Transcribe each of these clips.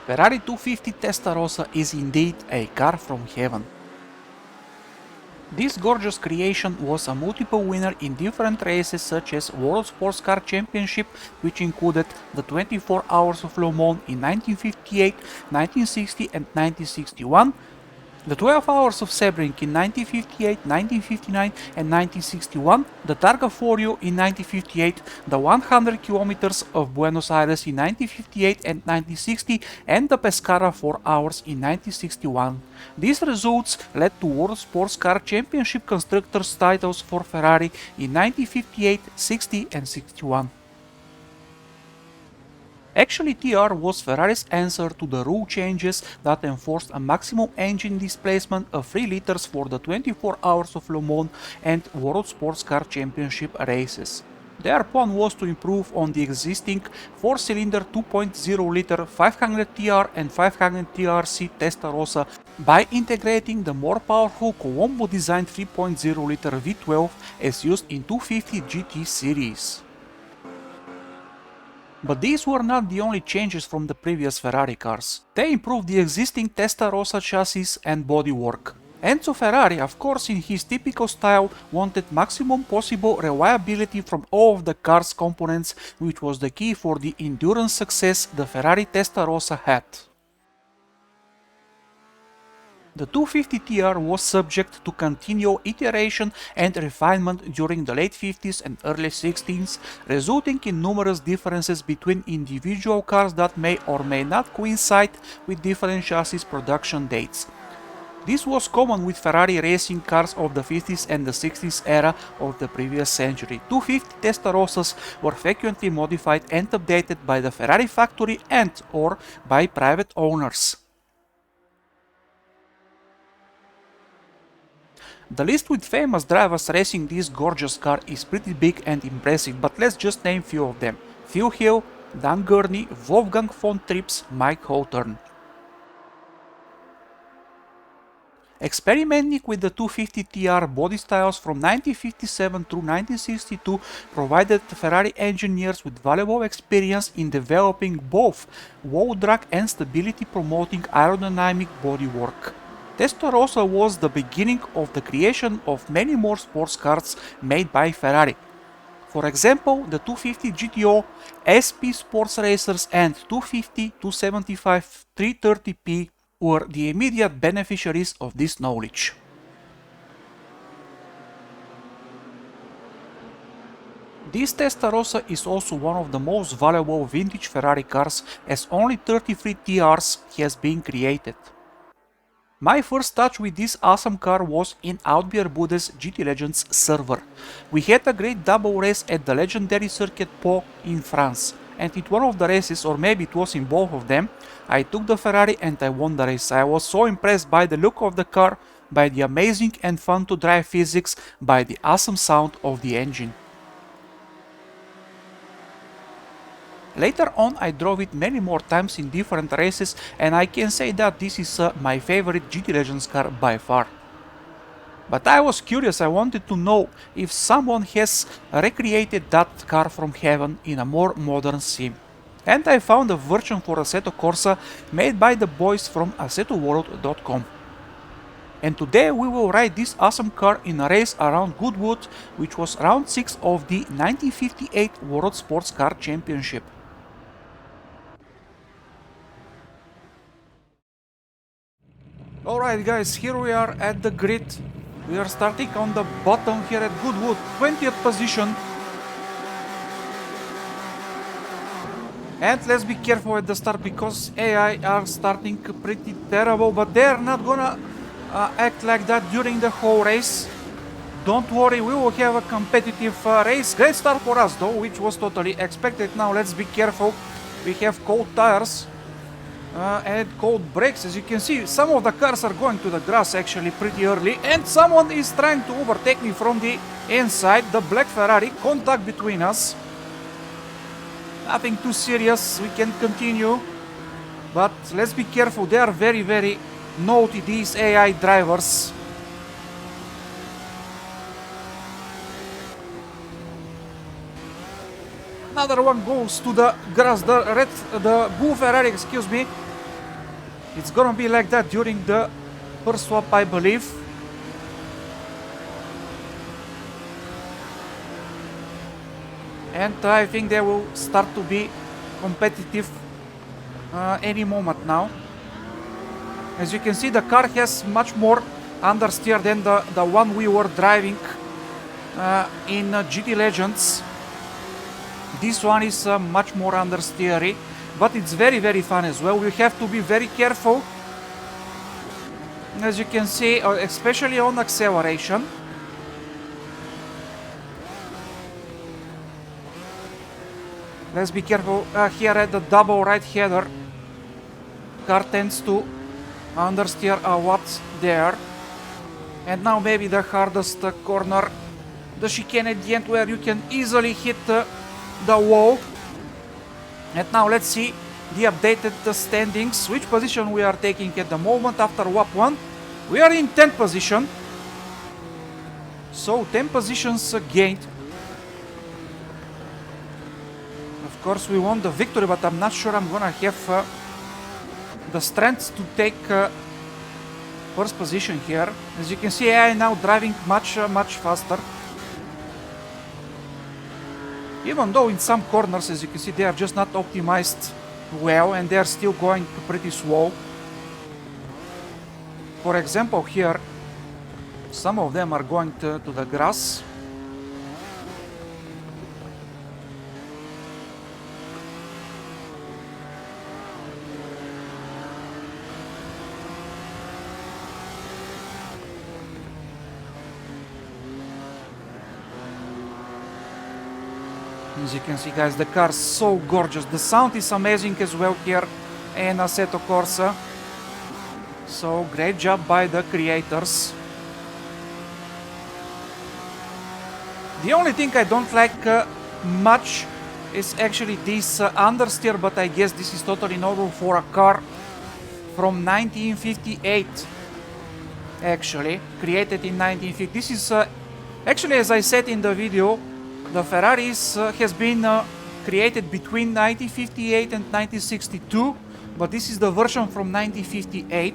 Ferrari 250 Testa Rossa is indeed a car from heaven. This gorgeous creation was a multiple winner in different races such as World Sports Car Championship, which included the 24 Hours of Le Mans in 1958, 1960 and 1961, the 12 Hours of Sebring in 1958, 1959 and 1961, the Targa Florio in 1958, the 100 kilometers of Buenos Aires in 1958 and 1960, and the Pescara 4 Hours in 1961. These results led to World Sports Car Championship Constructors titles for Ferrari in 1958, 60 and 61. Actually, TR was Ferrari's answer to the rule changes that enforced a maximum engine displacement of 3 liters for the 24 Hours of Le Mans and World Sports Car Championship races. Their plan was to improve on the existing 4-cylinder 2.0-liter 500 TR and 500 TRC Testa Rossa by integrating the more powerful Colombo-designed 3.0-liter V12 as used in 250 GT series. But these were not the only changes from the previous Ferrari cars. They improved the existing Testa Rossa chassis and bodywork. Enzo Ferrari, of course, in his typical style, wanted maximum possible reliability from all of the car's components, which was the key for the endurance success the Ferrari Testa Rossa had. The 250 TR was subject to continual iteration and refinement during the late 50s and early 60s, resulting in numerous differences between individual cars that may or may not coincide with different chassis production dates. This was common with Ferrari racing cars of the 50s and the 60s era of the previous century. 250 Testa Rossas were frequently modified and updated by the Ferrari factory and or by private owners. The list with famous drivers racing this gorgeous car is pretty big and impressive, but let's just name few of them. Phil Hill, Dan Gurney, Wolfgang von Trips, Mike Hawthorne. Experimenting with the 250 TR body styles from 1957 through 1962 provided Ferrari engineers with valuable experience in developing both wall drag and stability promoting aerodynamic bodywork. Testa Rossa was the beginning of the creation of many more sports cars made by Ferrari. For example, the 250 GTO, SP Sports Racers and 250, 275, 330p were the immediate beneficiaries of this knowledge. This Testa Rossa is also one of the most valuable vintage Ferrari cars, as only 33 TRs has been created. My first touch with this awesome car was in Altbierbude's GT Legends server. We had a great double race at the legendary Circuit Po in France, and in one of the races, or maybe it was in both of them, I took the Ferrari and I won the race. I was so impressed by the look of the car, by the amazing and fun to drive physics, by the awesome sound of the engine. Later on I drove it many more times in different races, and I can say that this is my favorite GT Legends car by far. But I was curious, I wanted to know if someone has recreated that car from heaven in a more modern sim. And I found a version for Assetto Corsa made by the boys from AssettoWorld.com. And today we will ride this awesome car in a race around Goodwood, which was round 6 of the 1958 World Sports Car Championship. Alright guys, here we are at the grid. We are starting on the bottom here at Goodwood, 20th position. And let's be careful at the start because AI are starting pretty terrible, but they're not gonna act like that during the whole race. Don't worry, we will have a competitive race. Great start for us though, which was totally expected. Now let's be careful. We have cold tires. And cold brakes. As you can see, some of the cars are going to the grass actually pretty early, and someone is trying to overtake me from the inside. The black Ferrari, contact between us. Nothing too serious, we can continue, but let's be careful. They are very, very naughty, these AI drivers. Another one goes to the grass, the blue Ferrari, excuse me. It's gonna be like that during the first swap, I believe. And I think they will start to be competitive any moment now. As you can see, the car has much more understeer than the one we were driving in GT Legends. This one is much more understeery, but it's very, very fun as well. We have to be very careful, as you can see, especially on acceleration. Let's be careful here at the double right header. Car tends to understeer a lot there. And now maybe the hardest corner, the chicane at the end, where you can easily hit the wall. And now let's see the updated standings, which position we are taking at the moment after lap 1. We are in 10th position. So 10 positions gained. Of course, we won the victory, but I'm not sure I'm gonna have the strength to take first position here. As you can see, I am now driving much faster. Even though in some corners, as you can see, they are just not optimized well and they are still going pretty slow. For example, here, some of them are going to the grass. As you can see, guys, the car is so gorgeous. The sound is amazing as well here in Assetto Corsa. So great job by the creators. The only thing I don't like much is actually this understeer, but I guess this is totally normal for a car from 1958. Actually, created in 1950. This is actually, as I said in the video, the Ferraris has been created between 1958 and 1962, but this is the version from 1958.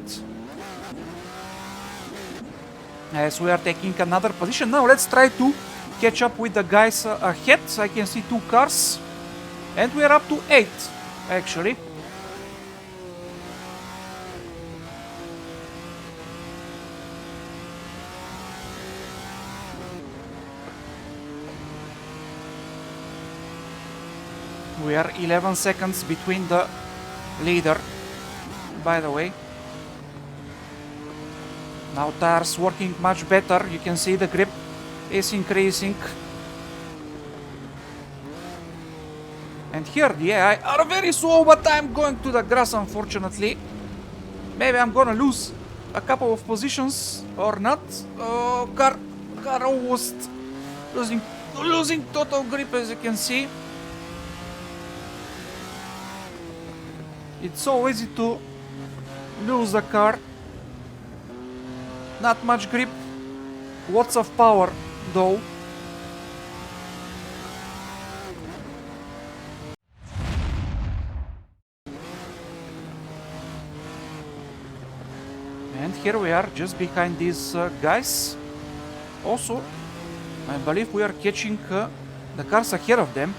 As we are taking another position. Now let's try to catch up with the guys ahead. I can see 2 cars, and we are up to 8 actually. We are 11 seconds between the leader, by the way. Now tires working much better. You can see the grip is increasing. And here the AI are very slow, but I'm going to the grass, unfortunately. Maybe I'm gonna lose a couple of positions or not. Oh, car almost losing total grip, as you can see. It's so easy to lose the car. Not much grip, lots of power though. And here we are just behind these guys. Also, I believe we are catching the cars ahead of them.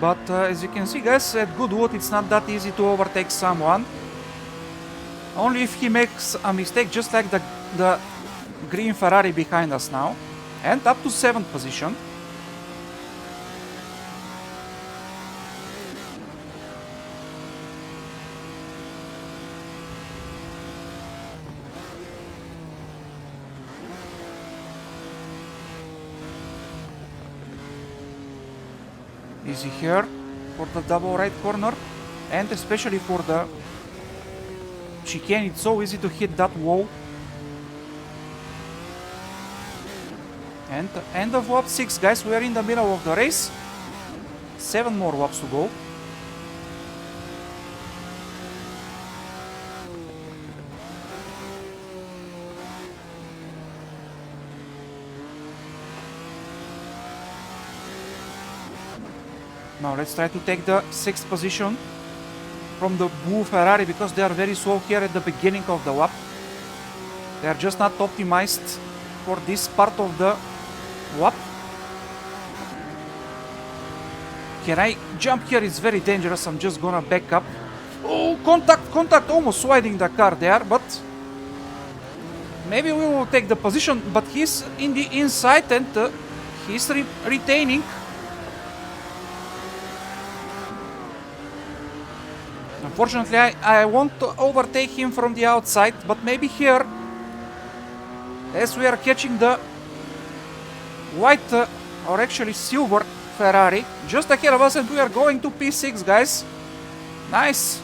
But as you can see, guys, at Goodwood it's not that easy to overtake someone. Only if he makes a mistake, just like the green Ferrari behind us now. And up to 7th position. Easy here for the double right corner, and especially for the chicane, it's so easy to hit that wall. And end of lap 6, guys, we are in the middle of the race. 7 more laps to go. Now let's try to take the 6th position from the Blue Ferrari because they are very slow here at the beginning of the lap. They are just not optimized for this part of the lap. Can I jump here? It's very dangerous. I'm just gonna back up. Oh, contact, almost sliding the car there, but maybe we will take the position, but he's in the inside and he's retaining. Unfortunately, I want to overtake him from the outside, but maybe here, as we are catching the white or actually silver Ferrari just ahead of us, and we are going to P6, guys. Nice.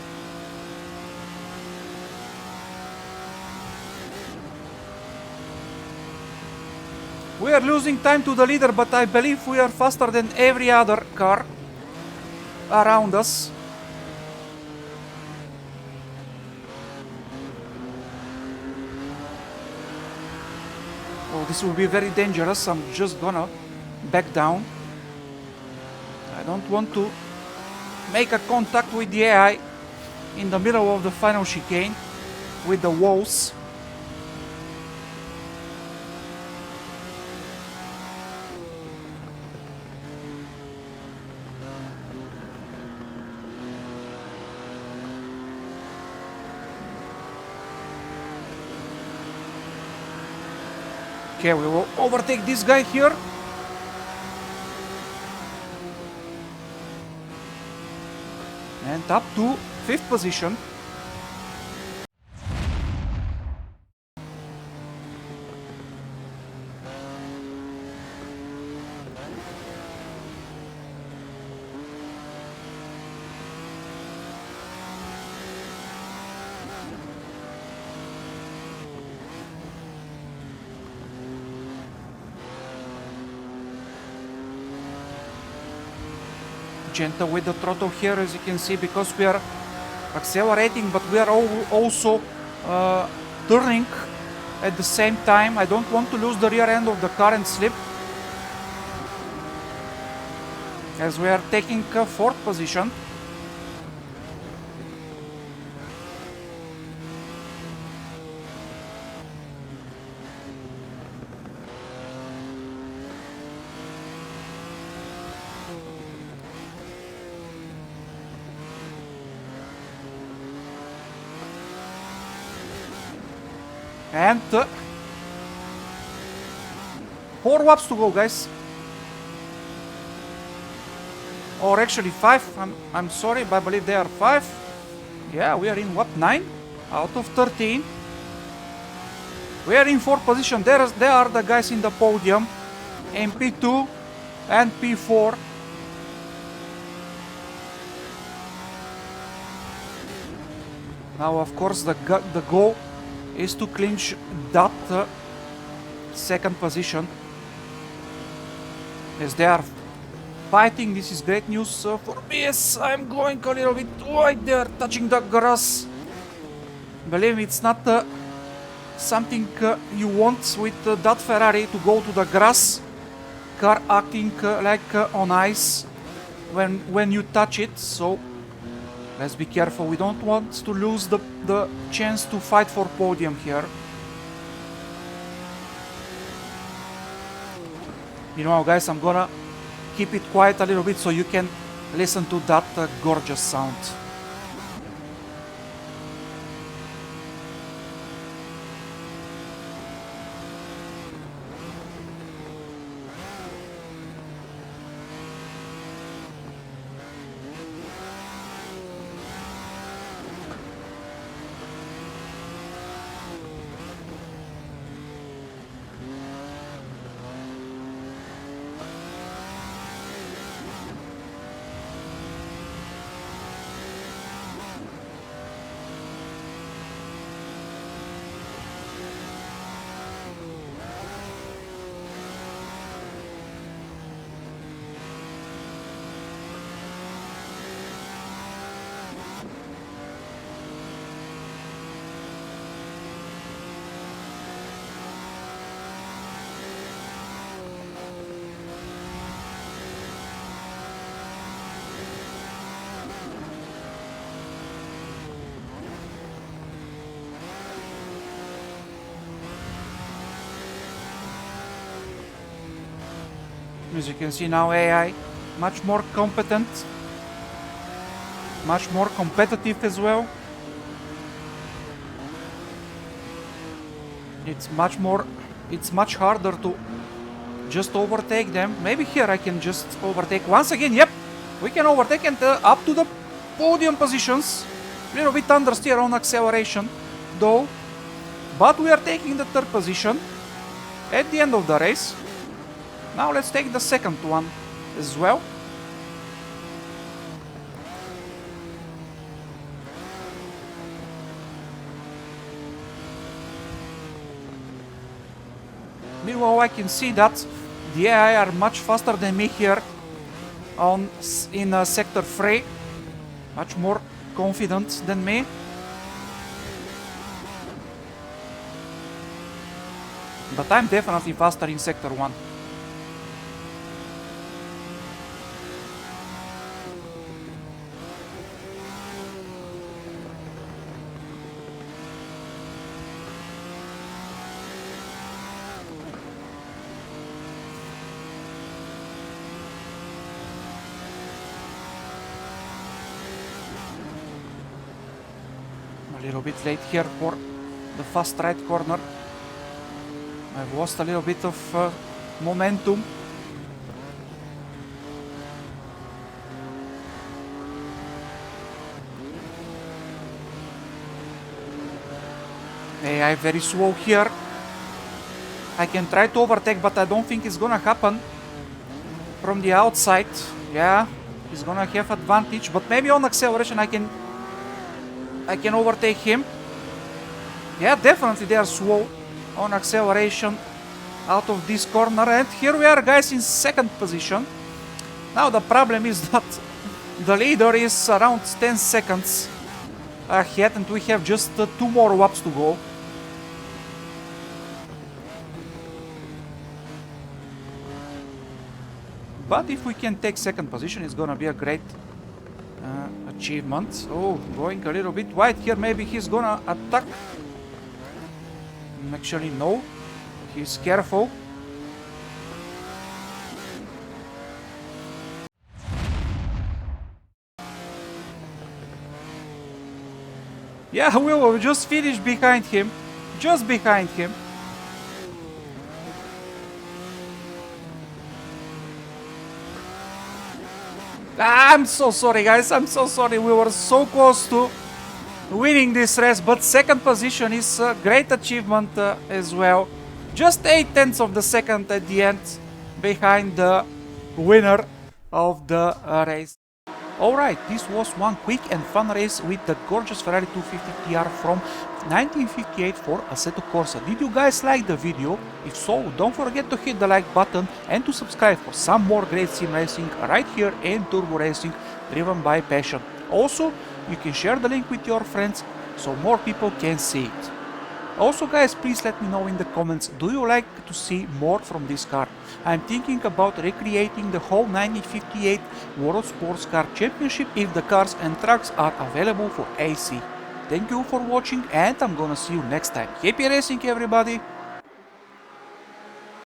We are losing time to the leader, but I believe we are faster than every other car around us. Oh, this will be very dangerous. I'm just gonna back down. I don't want to make a contact with the AI in the middle of the final chicane with the walls. Okay, we will overtake this guy here. And up to 5th position. Gentle with the throttle here, as you can see, because we are accelerating, but we are also turning at the same time. I don't want to lose the rear end of the car and slip, as we are taking 4th position. And 4 laps to go, guys. Or actually 5. I'm sorry, but I believe they are 5. Yeah, we are in lap 9 out of 13. We are in 4th position. There are the guys in the podium in P2 and P4. Now, of course, the goal is to clinch that 2nd position, as they are fighting. This is great news for me, as I'm going a little bit wide there, touching the grass. Believe me, it's not something you want with that Ferrari, to go to the grass. Car acting like on ice when you touch it, so let's be careful. We don't want to lose the chance to fight for podium here. You know, guys, I'm gonna keep it quiet a little bit so you can listen to that gorgeous sound. As you can see now, AI much more competent, much more competitive as well. It's much harder to just overtake them. Maybe here I can just overtake once again. Yep, we can overtake and up to the podium positions. A little bit understeer on acceleration though, but we are taking the third position at the end of the race. Now let's take the second one as well. Meanwhile, I can see that the AI are much faster than me here in sector 3. Much more confident than me. But I'm definitely faster in sector 1. A little bit late here for the fast right corner. I've lost a little bit of momentum. AI very slow here. I can try to overtake, but I don't think it's gonna happen from the outside. Yeah, he's gonna have advantage, but maybe on acceleration I can overtake him. Yeah, definitely they are slow on acceleration out of this corner. And here we are, guys, in second position. Now the problem is that the leader is around 10 seconds ahead and we have just 2 more laps to go. But if we can take second position, it's gonna be a great achievement. Oh, going a little bit wide here. Maybe he's gonna attack. Actually, no. He's careful. Yeah, we will just finish behind him. Just behind him. I'm so sorry, guys. I'm so sorry. We were so close to winning this race, but second position is a great achievement as well. Just 0.8 of the second at the end behind the winner of the race. Alright, this was one quick and fun race with the gorgeous Ferrari 250 TR from 1958 for Assetto Corsa. Did you guys like the video? If so, don't forget to hit the like button and to subscribe for some more great sim racing right here in Turbo Racing, driven by passion. Also, you can share the link with your friends so more people can see it. Also, guys, please let me know in the comments, do you like to see more from this car? I'm thinking about recreating the whole 1958 World Sports Car Championship if the cars and trucks are available for AC. Thank you for watching and I'm gonna see you next time. Happy racing, everybody!